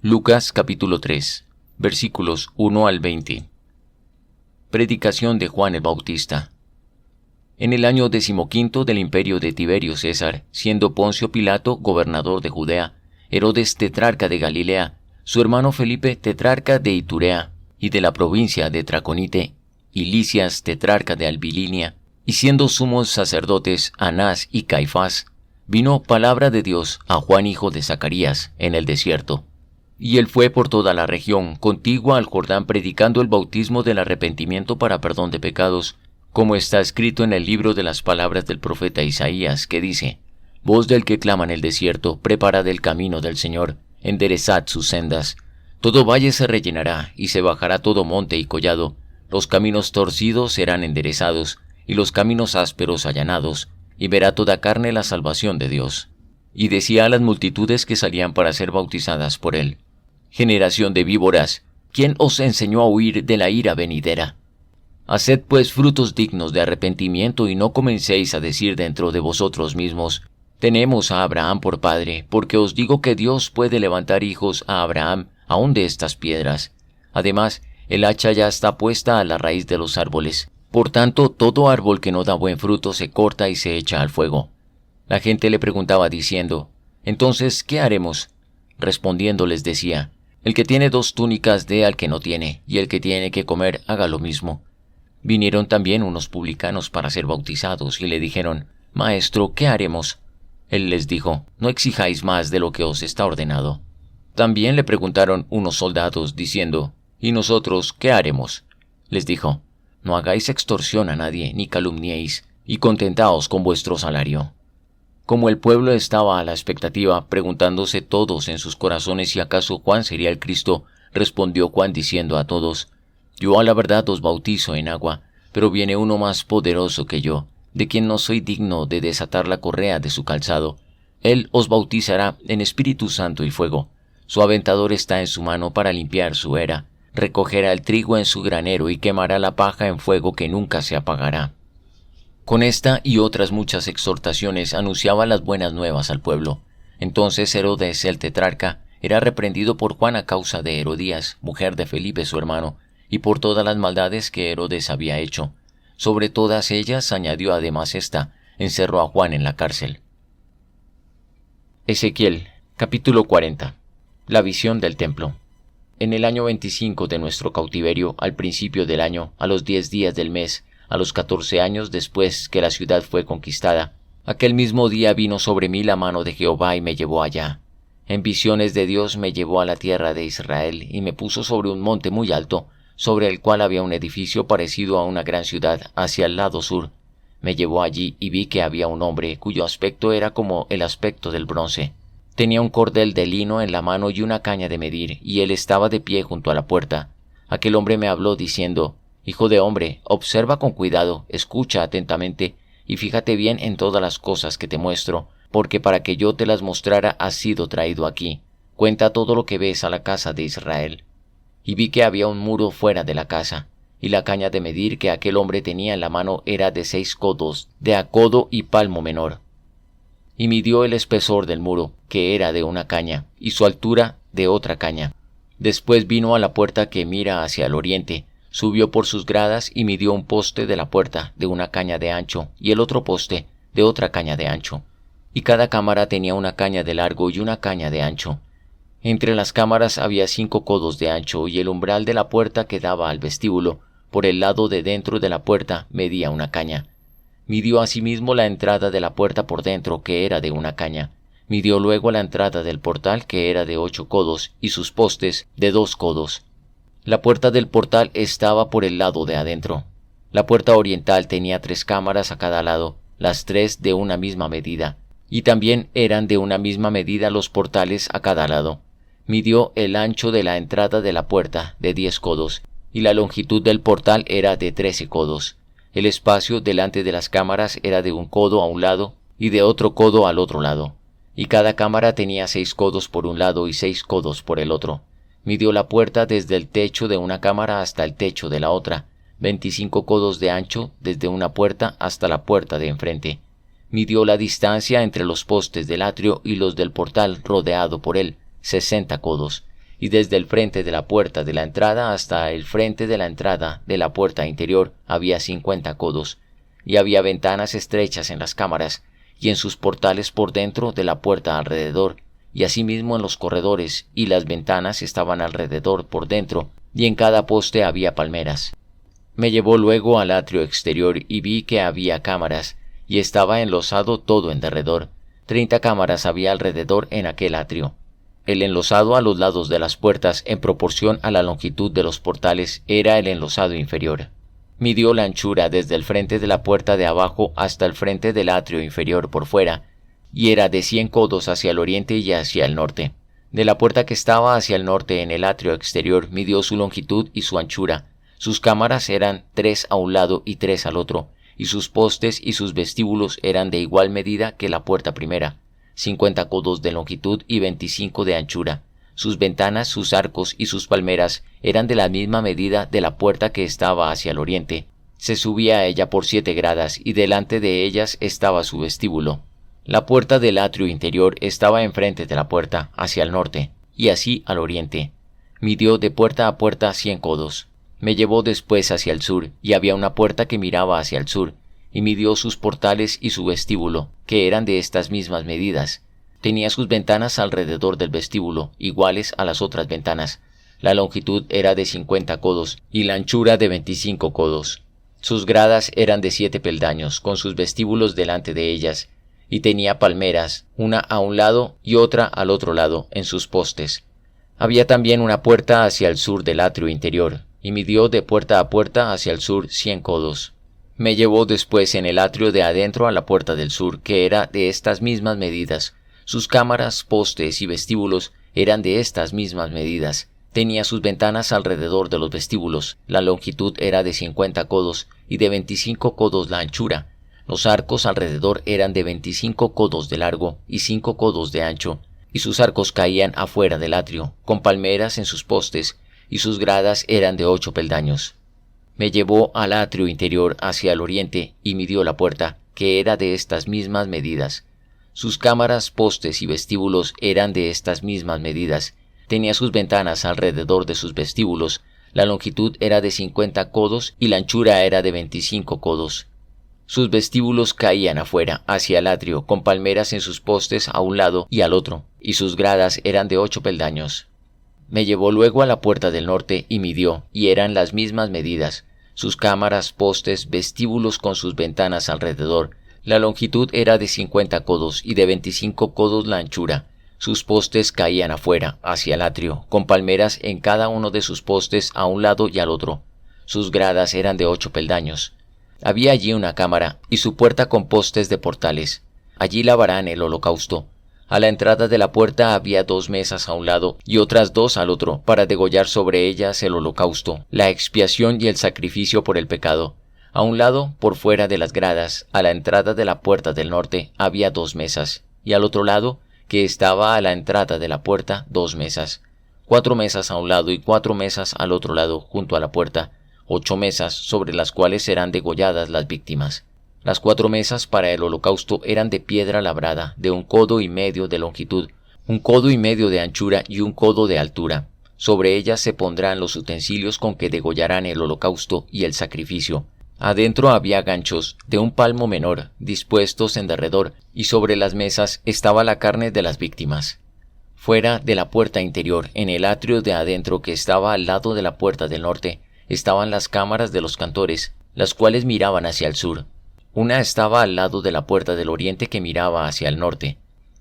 Lucas capítulo 3, versículos 1 al 20. Predicación de Juan el Bautista. En el año 15 del imperio de Tiberio César, siendo Poncio Pilato gobernador de Judea, Herodes tetrarca de Galilea, su hermano Felipe tetrarca de Iturea y de la provincia de Traconite, y Lisias tetrarca de Abilinia, y siendo sumos sacerdotes Anás y Caifás, vino palabra de Dios a Juan hijo de Zacarías en el desierto. Y él fue por toda la región contigua al Jordán predicando el bautismo del arrepentimiento para perdón de pecados, como está escrito en el libro de las palabras del profeta Isaías, que dice: Voz del que clama en el desierto, preparad el camino del Señor, enderezad sus sendas. Todo valle se rellenará, y se bajará todo monte y collado. Los caminos torcidos serán enderezados, y los caminos ásperos allanados, y verá toda carne la salvación de Dios. Y decía a las multitudes que salían para ser bautizadas por él: Generación de víboras, ¿quién os enseñó a huir de la ira venidera? Haced pues frutos dignos de arrepentimiento, y no comencéis a decir dentro de vosotros mismos: Tenemos a Abraham por padre, porque os digo que Dios puede levantar hijos a Abraham aun de estas piedras. Además, el hacha ya está puesta a la raíz de los árboles. Por tanto, todo árbol que no da buen fruto se corta y se echa al fuego. La gente le preguntaba diciendo: Entonces, ¿qué haremos? Respondiendo les decía: El que tiene 2 túnicas dé al que no tiene, y el que tiene que comer haga lo mismo. Vinieron también unos publicanos para ser bautizados, y le dijeron: Maestro, ¿qué haremos? Él les dijo: No exijáis más de lo que os está ordenado. También le preguntaron unos soldados, diciendo: ¿Y nosotros qué haremos? Les dijo: No hagáis extorsión a nadie, ni calumniéis, y contentaos con vuestro salario. Como el pueblo estaba a la expectativa, preguntándose todos en sus corazones si acaso Juan sería el Cristo, respondió Juan diciendo a todos: Yo a la verdad os bautizo en agua, pero viene uno más poderoso que yo, de quien no soy digno de desatar la correa de su calzado. Él os bautizará en Espíritu Santo y fuego. Su aventador está en su mano para limpiar su era. Recogerá el trigo en su granero y quemará la paja en fuego que nunca se apagará. Con esta y otras muchas exhortaciones anunciaba las buenas nuevas al pueblo. Entonces Herodes el tetrarca era reprendido por Juan a causa de Herodías, mujer de Felipe su hermano, y por todas las maldades que Herodes había hecho. Sobre todas ellas añadió además esta: encerró a Juan en la cárcel. Ezequiel, capítulo 40. La visión del templo. En el año 25 de nuestro cautiverio, al principio del año, a los 10 días del mes, a los 14 años después que la ciudad fue conquistada, aquel mismo día vino sobre mí la mano de Jehová y me llevó allá. En visiones de Dios me llevó a la tierra de Israel y me puso sobre un monte muy alto, sobre el cual había un edificio parecido a una gran ciudad hacia el lado sur. Me llevó allí y vi que había un hombre cuyo aspecto era como el aspecto del bronce. Tenía un cordel de lino en la mano y una caña de medir, y él estaba de pie junto a la puerta. Aquel hombre me habló diciendo: Hijo de hombre, observa con cuidado, escucha atentamente, y fíjate bien en todas las cosas que te muestro, porque para que yo te las mostrara has sido traído aquí. Cuenta todo lo que ves a la casa de Israel. Y vi que había un muro fuera de la casa, y la caña de medir que aquel hombre tenía en la mano era de 6 codos, de a codo y palmo menor. Y midió el espesor del muro, que era de una caña, y su altura de otra caña. Después vino a la puerta que mira hacia el oriente, subió por sus gradas y midió un poste de la puerta de una caña de ancho, y el otro poste de otra caña de ancho. Y cada cámara tenía una caña de largo y una caña de ancho. Entre las cámaras había 5 codos de ancho, y el umbral de la puerta que daba al vestíbulo, por el lado de dentro de la puerta, medía una caña. Midió asimismo la entrada de la puerta por dentro, que era de una caña. Midió luego la entrada del portal, que era de 8 codos, y sus postes de 2 codos. La puerta del portal estaba por el lado de adentro. La puerta oriental tenía 3 cámaras a cada lado, las 3 de una misma medida, y también eran de una misma medida los portales a cada lado. Midió el ancho de la entrada de la puerta de 10 codos, y la longitud del portal era de 13 codos. El espacio delante de las cámaras era de 1 codo a un lado y de otro codo al otro lado, y cada cámara tenía 6 codos por un lado y 6 codos por el otro. Midió la puerta desde el techo de una cámara hasta el techo de la otra, 25 codos de ancho desde una puerta hasta la puerta de enfrente. Midió la distancia entre los postes del atrio y los del portal rodeado por él, 60 codos, y desde el frente de la puerta de la entrada hasta el frente de la entrada de la puerta interior había 50 codos, y había ventanas estrechas en las cámaras, y en sus portales por dentro de la puerta alrededor, y asimismo en los corredores, y las ventanas estaban alrededor por dentro, y en cada poste había palmeras. Me llevó luego al atrio exterior y vi que había cámaras, y estaba enlosado todo en derredor. 30 cámaras había alrededor en aquel atrio. El enlosado a los lados de las puertas, en proporción a la longitud de los portales, era el enlosado inferior. Midió la anchura desde el frente de la puerta de abajo hasta el frente del atrio inferior por fuera, y era de 100 codos hacia el oriente y hacia el norte. De la puerta que estaba hacia el norte en el atrio exterior midió su longitud y su anchura. Sus cámaras eran 3 a un lado y 3 al otro, y sus postes y sus vestíbulos eran de igual medida que la puerta primera, 50 codos de longitud y 25 de anchura. Sus ventanas, sus arcos y sus palmeras eran de la misma medida de la puerta que estaba hacia el oriente. Se subía a ella por 7 gradas y delante de ellas estaba su vestíbulo. La puerta del atrio interior estaba enfrente de la puerta, hacia el norte, y así al oriente. Midió de puerta a puerta 100 codos. Me llevó después hacia el sur, y había una puerta que miraba hacia el sur, y midió sus portales y su vestíbulo, que eran de estas mismas medidas. Tenía sus ventanas alrededor del vestíbulo, iguales a las otras ventanas. La longitud era de 50 codos, y la anchura de 25 codos. Sus gradas eran de 7 peldaños, con sus vestíbulos delante de ellas, y tenía palmeras, una a un lado y otra al otro lado, en sus postes. Había también una puerta hacia el sur del atrio interior, y midió de puerta a puerta hacia el sur 100 codos. Me llevó después en el atrio de adentro a la puerta del sur, que era de estas mismas medidas. Sus cámaras, postes y vestíbulos eran de estas mismas medidas. Tenía sus ventanas alrededor de los vestíbulos. La longitud era de 50 codos y de 25 codos la anchura. Los arcos alrededor eran de 25 codos de largo y 5 codos de ancho, y sus arcos caían afuera del atrio, con palmeras en sus postes, y sus gradas eran de 8 peldaños. Me llevó al atrio interior hacia el oriente y midió la puerta, que era de estas mismas medidas. Sus cámaras, postes y vestíbulos eran de estas mismas medidas. Tenía sus ventanas alrededor de sus vestíbulos. La longitud era de 50 codos y la anchura era de 25 codos. Sus vestíbulos caían afuera, hacia el atrio, con palmeras en sus postes a un lado y al otro, y sus gradas eran de 8 peldaños. Me llevó luego a la puerta del norte y midió, y eran las mismas medidas. Sus cámaras, postes, vestíbulos con sus ventanas alrededor. La longitud era de 50 codos y de 25 codos la anchura. Sus postes caían afuera, hacia el atrio, con palmeras en cada uno de sus postes a un lado y al otro. Sus gradas eran de 8 peldaños. Había allí una cámara, y su puerta con postes de portales. Allí lavarán el holocausto. A la entrada de la puerta había 2 mesas a un lado y otras 2 al otro, para degollar sobre ellas el holocausto, la expiación y el sacrificio por el pecado. A un lado, por fuera de las gradas, a la entrada de la puerta del norte, había 2 mesas, y al otro lado, que estaba a la entrada de la puerta, 2 mesas. 4 mesas a un lado y 4 mesas al otro lado, junto a la puerta, 8 mesas sobre las cuales serán degolladas las víctimas. Las 4 mesas para el holocausto eran de piedra labrada, de 1 codo y medio de longitud, 1 codo y medio de anchura y 1 codo de altura. Sobre ellas se pondrán los utensilios con que degollarán el holocausto y el sacrificio. Adentro había ganchos de 1 palmo menor, dispuestos en derredor, y sobre las mesas estaba la carne de las víctimas. Fuera de la puerta interior, en el atrio de adentro que estaba al lado de la puerta del norte, estaban las cámaras de los cantores, las cuales miraban hacia el sur. Una estaba al lado de la puerta del oriente que miraba hacia el norte.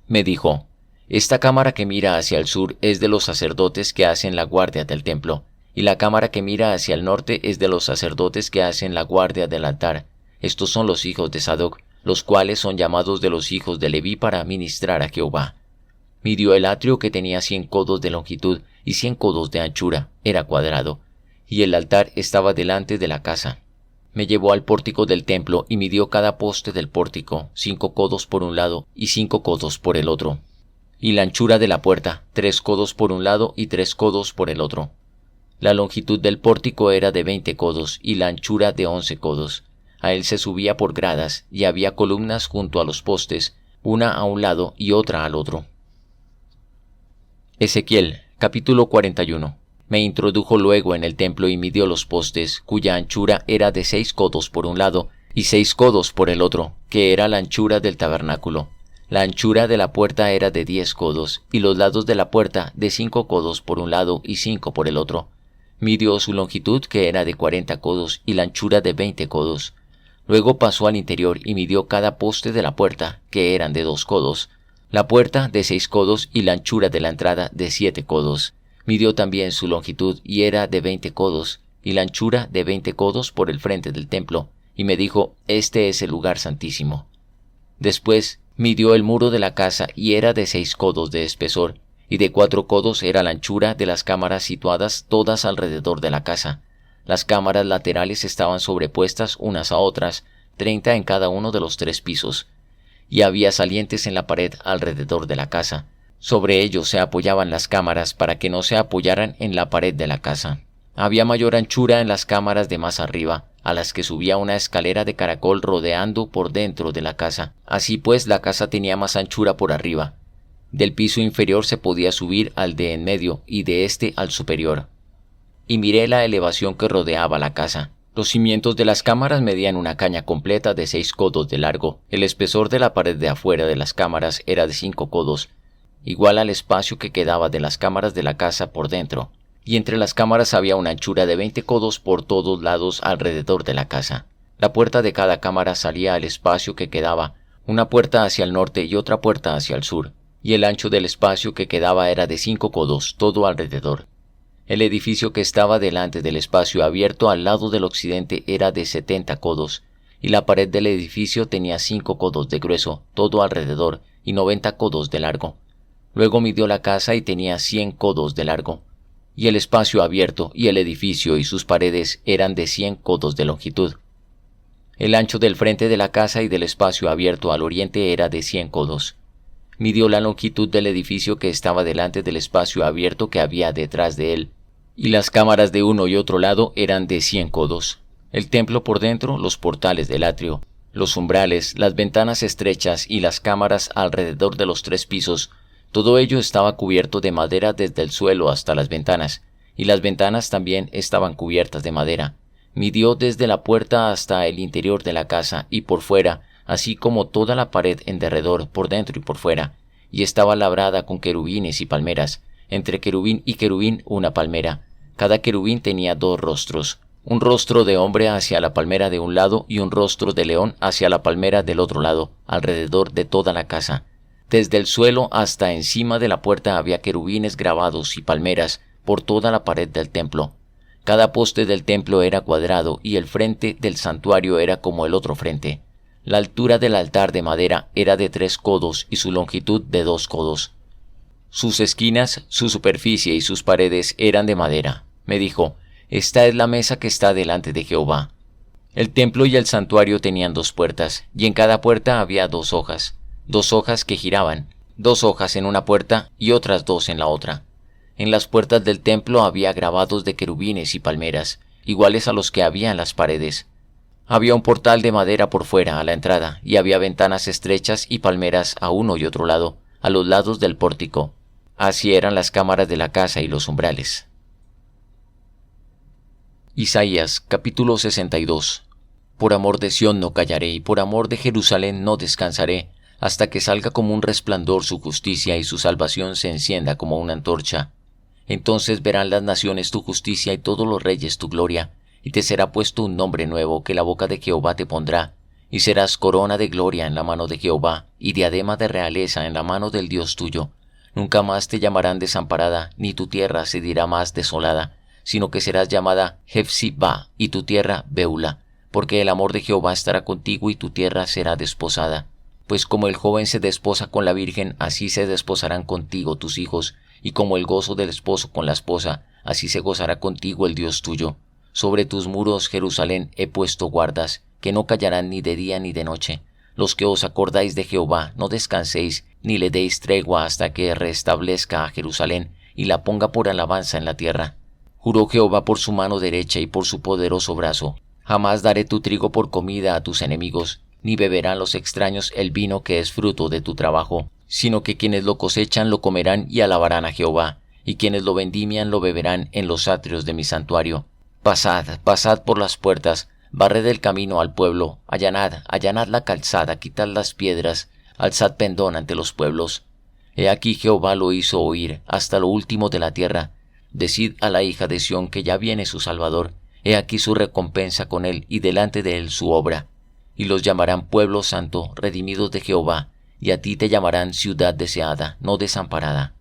Me dijo: esta cámara que mira hacia el sur es de los sacerdotes que hacen la guardia del templo, y la cámara que mira hacia el norte es de los sacerdotes que hacen la guardia del altar. Estos son los hijos de Sadoc, los cuales son llamados de los hijos de Leví para ministrar a Jehová. Midió el atrio, que tenía 100 codos de longitud y 100 codos de anchura, era cuadrado, y el altar estaba delante de la casa. Me llevó al pórtico del templo y midió cada poste del pórtico, 5 codos por un lado y 5 codos por el otro. Y la anchura de la puerta, 3 codos por un lado y 3 codos por el otro. La longitud del pórtico era de 20 codos y la anchura de 11 codos. A él se subía por gradas y había columnas junto a los postes, una a un lado y otra al otro. Ezequiel, Capítulo 41. Me introdujo luego en el templo y midió los postes, cuya anchura era de 6 codos por un lado y 6 codos por el otro, que era la anchura del tabernáculo. La anchura de la puerta era de 10 codos, y los lados de la puerta de 5 codos por un lado y 5 por el otro. Midió su longitud, que era de 40 codos, y la anchura de 20 codos. Luego pasó al interior y midió cada poste de la puerta, que eran de 2 codos, la puerta de 6 codos y la anchura de la entrada de 7 codos. Midió también su longitud, y era de 20 codos, y la anchura de 20 codos por el frente del templo, y me dijo: Este es el lugar santísimo. Después midió el muro de la casa, y era de 6 codos de espesor, y de 4 codos era la anchura de las cámaras situadas todas alrededor de la casa. Las cámaras laterales estaban sobrepuestas unas a otras, 30 en cada uno de los 3 pisos, y había salientes en la pared alrededor de la casa. Sobre ellos se apoyaban las cámaras para que no se apoyaran en la pared de la casa. Había mayor anchura en las cámaras de más arriba, a las que subía una escalera de caracol rodeando por dentro de la casa. Así pues, la casa tenía más anchura por arriba. Del piso inferior se podía subir al de en medio y de este al superior. Y miré la elevación que rodeaba la casa. Los cimientos de las cámaras medían una caña completa de 6 codos de largo. El espesor de la pared de afuera de las cámaras era de 5 codos, igual al espacio que quedaba de las cámaras de la casa por dentro, y entre las cámaras había una anchura de 20 codos por todos lados alrededor de la casa. La puerta de cada cámara salía al espacio que quedaba, una puerta hacia el norte y otra puerta hacia el sur, y el ancho del espacio que quedaba era de 5 codos, todo alrededor. El edificio que estaba delante del espacio abierto al lado del occidente era de 70 codos, y la pared del edificio tenía 5 codos de grueso, todo alrededor, y 90 codos de largo. Luego midió la casa y tenía 100 codos de largo, y el espacio abierto y el edificio y sus paredes eran de 100 codos de longitud. El ancho del frente de la casa y del espacio abierto al oriente era de 100 codos. Midió la longitud del edificio que estaba delante del espacio abierto que había detrás de él, y las cámaras de uno y otro lado eran de 100 codos. El templo por dentro, los portales del atrio, los umbrales, las ventanas estrechas y las cámaras alrededor de los 3 pisos, todo ello estaba cubierto de madera desde el suelo hasta las ventanas, y las ventanas también estaban cubiertas de madera. Midió desde la puerta hasta el interior de la casa y por fuera, así como toda la pared en derredor, por dentro y por fuera, y estaba labrada con querubines y palmeras, entre querubín y querubín una palmera. Cada querubín tenía 2 rostros, un rostro de hombre hacia la palmera de un lado y un rostro de león hacia la palmera del otro lado, alrededor de toda la casa. Desde el suelo hasta encima de la puerta había querubines grabados y palmeras por toda la pared del templo. Cada poste del templo era cuadrado y el frente del santuario era como el otro frente. La altura del altar de madera era de 3 codos y su longitud de 2 codos. Sus esquinas, su superficie y sus paredes eran de madera. Me dijo: Esta es la mesa que está delante de Jehová. El templo y el santuario tenían 2 puertas, y en cada puerta había 2 hojas. 2 hojas que giraban, 2 hojas en una puerta y otras 2 en la otra. En las puertas del templo había grabados de querubines y palmeras, iguales a los que había en las paredes. Había un portal de madera por fuera a la entrada, y había ventanas estrechas y palmeras a uno y otro lado, a los lados del pórtico. Así eran las cámaras de la casa y los umbrales. Isaías, capítulo 62. Por amor de Sión no callaré, y por amor de Jerusalén no descansaré, hasta que salga como un resplandor su justicia y su salvación se encienda como una antorcha. Entonces verán las naciones tu justicia y todos los reyes tu gloria, y te será puesto un nombre nuevo que la boca de Jehová te pondrá, y serás corona de gloria en la mano de Jehová, y diadema de realeza en la mano del Dios tuyo. Nunca más te llamarán desamparada, ni tu tierra se dirá más desolada, sino que serás llamada Jefsibá, y tu tierra Beula, porque el amor de Jehová estará contigo y tu tierra será desposada. Pues como el joven se desposa con la virgen, así se desposarán contigo tus hijos, y como el gozo del esposo con la esposa, así se gozará contigo el Dios tuyo. Sobre tus muros, Jerusalén, he puesto guardas, que no callarán ni de día ni de noche. Los que os acordáis de Jehová, no descanséis, ni le deis tregua hasta que restablezca a Jerusalén, y la ponga por alabanza en la tierra. Juró Jehová por su mano derecha y por su poderoso brazo: Jamás daré tu trigo por comida a tus enemigos, ni beberán los extraños el vino que es fruto de tu trabajo, sino que quienes lo cosechan lo comerán y alabarán a Jehová, y quienes lo vendimian lo beberán en los atrios de mi santuario. Pasad, pasad por las puertas, barred el camino al pueblo, allanad, allanad la calzada, quitad las piedras, alzad pendón ante los pueblos. He aquí Jehová lo hizo oír hasta lo último de la tierra. Decid a la hija de Sión que ya viene su Salvador. He aquí su recompensa con él y delante de él su obra. Y los llamarán pueblo santo, redimidos de Jehová, y a ti te llamarán ciudad deseada, no desamparada.